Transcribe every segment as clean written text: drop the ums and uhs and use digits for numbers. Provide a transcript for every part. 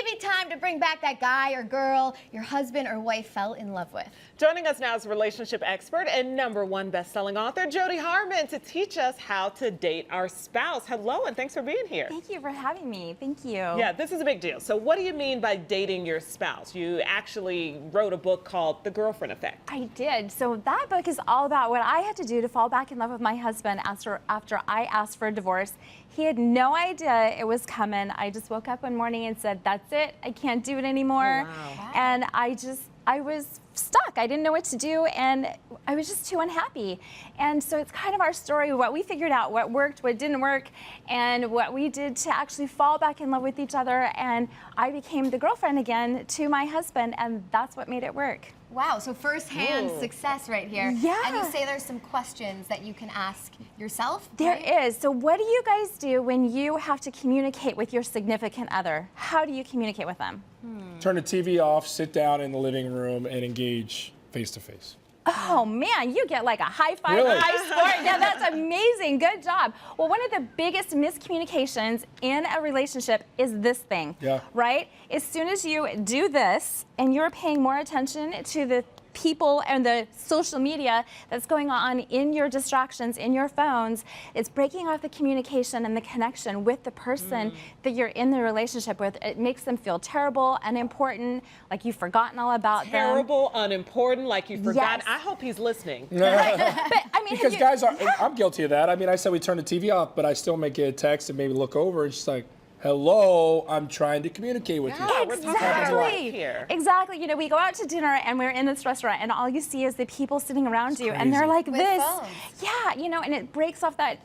Maybe time to bring back that guy or girl your husband or wife fell in love with. Joining us now is relationship expert and #1 best-selling author, Jodi Harman, to teach us how to date our spouse. Hello, and thanks for being here. Thank you for having me. Thank you. Yeah, this is a big deal. So what do you mean by dating your spouse? You actually wrote a book called The Girlfriend Effect. I did. So that book is all about what I had to do to fall back in love with my husband after I asked for a divorce. He had no idea it was coming. I just woke up one morning and said, that's it. I can't do it anymore. Oh, wow. And I was stuck. I didn't know what to do, and I was just too unhappy. And so it's kind of our story, what we figured out, what worked, what didn't work, and what we did to actually fall back in love with each other. And I became the girlfriend again to my husband, and that's what made it work. Wow, so firsthand success right here. Yeah. And you say there's some questions that you can ask yourself? There right? is. So what do you guys do when you have to communicate with your significant other? How do you communicate with them? Turn the TV off, sit down in the living room, and engage face to face. Oh man, you get like a high five, Really? high score. Yeah, that's amazing. Good job. Well, one of the biggest miscommunications in a relationship is this thing, right? As soon as you do this and you're paying more attention to the people and the social media that's going on in your distractions, in your phones, it's breaking off the communication and the connection with the person that you're in the relationship with. It makes them feel terrible, unimportant, like you've forgotten all about them. Terrible, unimportant, like you forgot. Yes. I hope he's listening. But I mean, Because guys are, I'm guilty of that. I mean, I said we turn the TV off, but I still may get a text and maybe look over and she's like, hello, I'm trying to communicate with you. We're talking about life here. Exactly. You know, we go out to dinner and we're in this restaurant and all you see is the people sitting around you and they're like With this. phones. Yeah, you know, and it breaks off that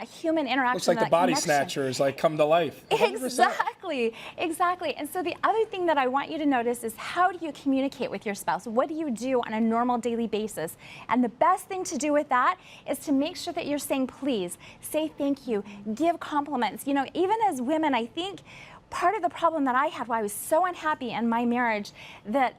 human interaction. Looks like the that body connection. snatchers like come to life. 100%. Exactly, exactly. And so the other thing that I want you to notice is how do you communicate with your spouse? What do you do on a normal daily basis? And the best thing to do with that is to make sure that you're saying please, say thank you, give compliments. You know, even as women, I think part of the problem that I had why I was so unhappy in my marriage that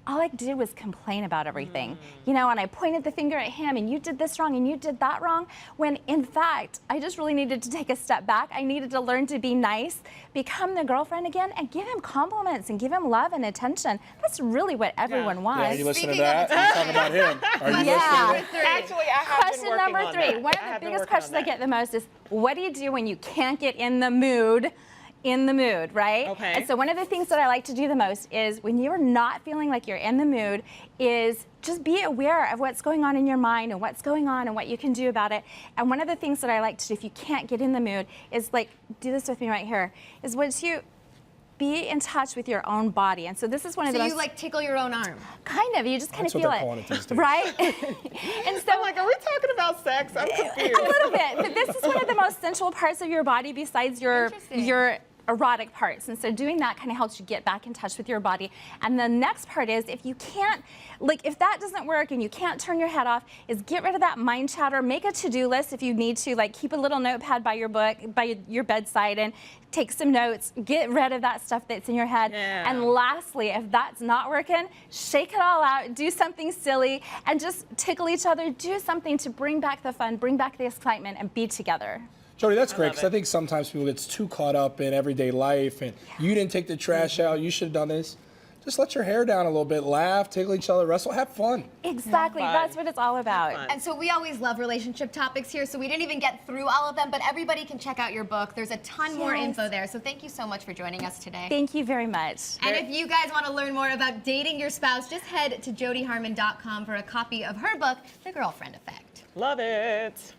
all I did was complain about everything, you know, and I pointed the finger at him and you did this wrong and you did that wrong, when in fact, I just really needed to take a step back. I needed to learn to be nice, become the girlfriend again, and give him compliments and give him love and attention. That's really what everyone wants. Yeah, you listen to Speaking that? I'm talking about him. Are you listening? Actually, I have Question been working number on 3. that. One of the biggest questions I get the most is, what do you do when you can't get in the mood? Right? Okay. And so one of the things that I like to do the most is when you're not feeling like you're in the mood is just be aware of what's going on in your mind and what's going on and what you can do about it. And one of the things that I like to do if you can't get in the mood is like, do this with me right here, is once you be in touch with your own body. And so this is one of the most... So you like tickle your own arm? Kind of, you just kind That's of what feel they're it. calling it these days. Right? And so I'm like, are we talking about sex? I'm confused. a little bit, but this is one of the most sensual parts of your body besides your erotic parts. And so doing that kind of helps you get back in touch with your body. And the next part is if you can't, like if that doesn't work and you can't turn your head off, is get rid of that mind chatter, make a to-do list if you need to, like keep a little notepad by your bedside and take some notes, get rid of that stuff that's in your head. Yeah. And lastly, if that's not working, shake it all out, do something silly, and just tickle each other, do something to bring back the fun, bring back the excitement, and be together. Jodi, that's great, because it. I think sometimes people get too caught up in everyday life and you didn't take the trash out, you should have done this. Just let your hair down a little bit, laugh, tickle each other, wrestle, have fun. Exactly, that's what it's all about. And so we always love relationship topics here, so we didn't even get through all of them, but everybody can check out your book. There's a ton more info there, so thank you so much for joining us today. Thank you very much. And if you guys want to learn more about dating your spouse, just head to jodiharman.com for a copy of her book, The Girlfriend Effect. Love it.